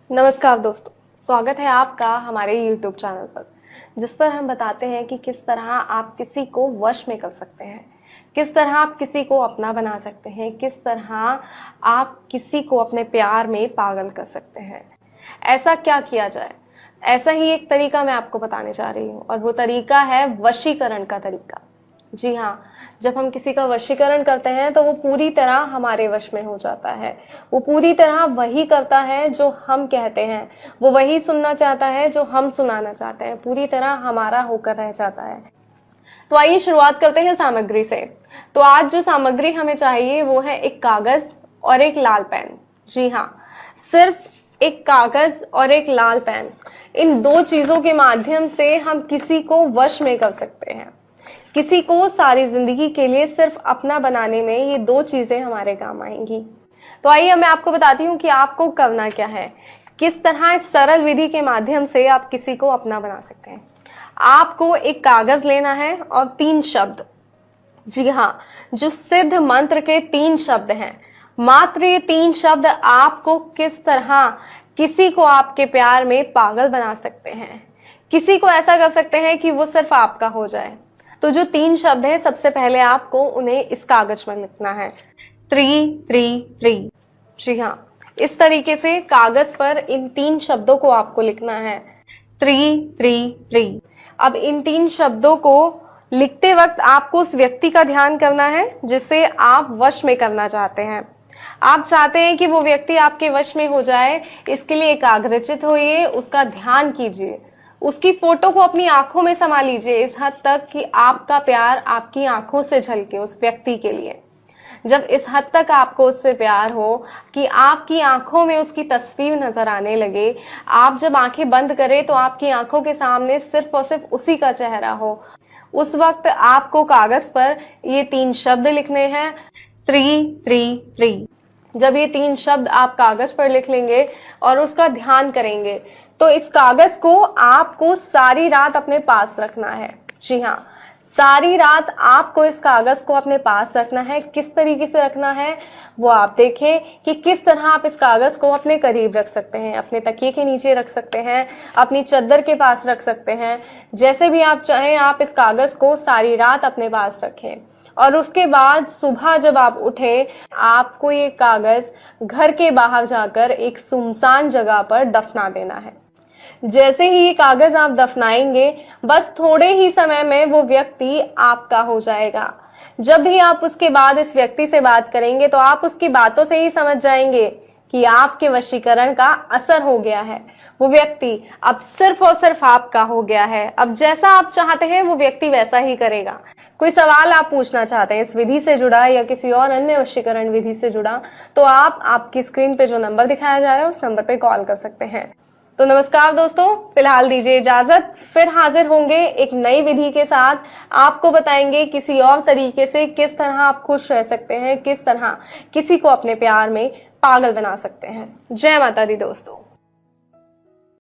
नमस्कार दोस्तों, स्वागत है आपका हमारे YouTube चैनल पर, जिस पर हम बताते हैं कि किस तरह आप किसी को वश में कर सकते हैं, किस तरह आप किसी को अपना बना सकते हैं, किस तरह आप किसी को अपने प्यार में पागल कर सकते हैं। ऐसा क्या किया जाए? ऐसा ही एक तरीका मैं आपको बताने जा रही हूँ और वो तरीका है वशीकरण का तरीका। जी हाँ, जब हम किसी का वशीकरण करते हैं तो वो पूरी तरह हमारे वश में हो जाता है। वो पूरी तरह वही करता है जो हम कहते हैं, वो वही सुनना चाहता है जो हम सुनाना चाहते हैं, पूरी तरह हमारा होकर रह जाता है। तो आइए शुरुआत करते हैं सामग्री से। तो आज जो सामग्री हमें चाहिए वो है एक कागज और एक लाल पेन। जी हाँ, सिर्फ एक कागज और एक लाल पेन, इन दो चीजों के माध्यम से हम किसी को वश में कर सकते हैं। किसी को सारी जिंदगी के लिए सिर्फ अपना बनाने में ये दो चीजें हमारे काम आएंगी। तो आइए मैं आपको बताती हूँ कि आपको करना क्या है, किस तरह इस सरल विधि के माध्यम से आप किसी को अपना बना सकते हैं। आपको एक कागज लेना है और 3 शब्द, जी हाँ, जो सिद्ध मंत्र के 3 शब्द हैं, मात्र ये 3 शब्द आपको किस तरह किसी को आपके प्यार में पागल बना सकते हैं, किसी को ऐसा कर सकते हैं कि वो सिर्फ आपका हो जाए। तो जो 3 शब्द हैं, सबसे पहले आपको उन्हें इस कागज पर लिखना है 333। जी हाँ, इस तरीके से कागज पर इन 3 शब्दों को आपको लिखना है 333। अब इन 3 शब्दों को लिखते वक्त आपको उस व्यक्ति का ध्यान करना है जिसे आप वश में करना चाहते हैं। आप चाहते हैं कि वो व्यक्ति आपके वश में हो जाए, इसके लिए एकाग्रचित होइए, उसका ध्यान कीजिए, उसकी फोटो को अपनी आंखों में समा लीजिए इस हद तक कि आपका प्यार आपकी आंखों से झलके उस व्यक्ति के लिए। जब इस हद तक आपको उससे प्यार हो कि आपकी आंखों में उसकी तस्वीर नजर आने लगे, आप जब आंखें बंद करें तो आपकी आंखों के सामने सिर्फ और सिर्फ उसी का चेहरा हो, उस वक्त आपको कागज पर ये 3 शब्द लिखने हैं 333। जब ये 3 शब्द आप कागज पर लिख लेंगे और उसका ध्यान करेंगे तो इस कागज को आपको सारी रात अपने पास रखना है। जी हाँ, सारी रात आपको इस कागज को अपने पास रखना है। किस तरीके से रखना है वो आप देखें कि किस तरह आप इस कागज को अपने करीब रख सकते हैं, अपने तकिए के नीचे रख सकते हैं, अपनी चादर के पास रख सकते हैं, जैसे भी आप चाहें आप इस कागज को सारी रात अपने पास रखें। और उसके बाद सुबह जब आप उठे, आपको ये कागज घर के बाहर जाकर एक सुनसान जगह पर दफना देना है। जैसे ही ये कागज आप दफनाएंगे, बस थोड़े ही समय में वो व्यक्ति आपका हो जाएगा। जब भी आप उसके बाद इस व्यक्ति से बात करेंगे तो आप उसकी बातों से ही समझ जाएंगे कि आपके वशीकरण का असर हो गया है। वो व्यक्ति अब सिर्फ और सिर्फ आपका हो गया है। अब जैसा आप चाहते हैं वो व्यक्ति वैसा ही करेगा। कोई सवाल आप पूछना चाहते हैं इस विधि से जुड़ा या किसी और अन्य वशीकरण विधि से जुड़ा, तो आप आपकी स्क्रीन पे जो नंबर दिखाया जा रहा है उस नंबर पे कॉल कर सकते हैं। तो नमस्कार दोस्तों, फिलहाल दीजिए इजाजत, फिर हाजिर होंगे एक नई विधि के साथ। आपको बताएंगे किसी और तरीके से किस तरह आप खुश रह सकते हैं, किस तरह किसी को अपने प्यार में पागल बना सकते हैं। जय माता दी दोस्तों।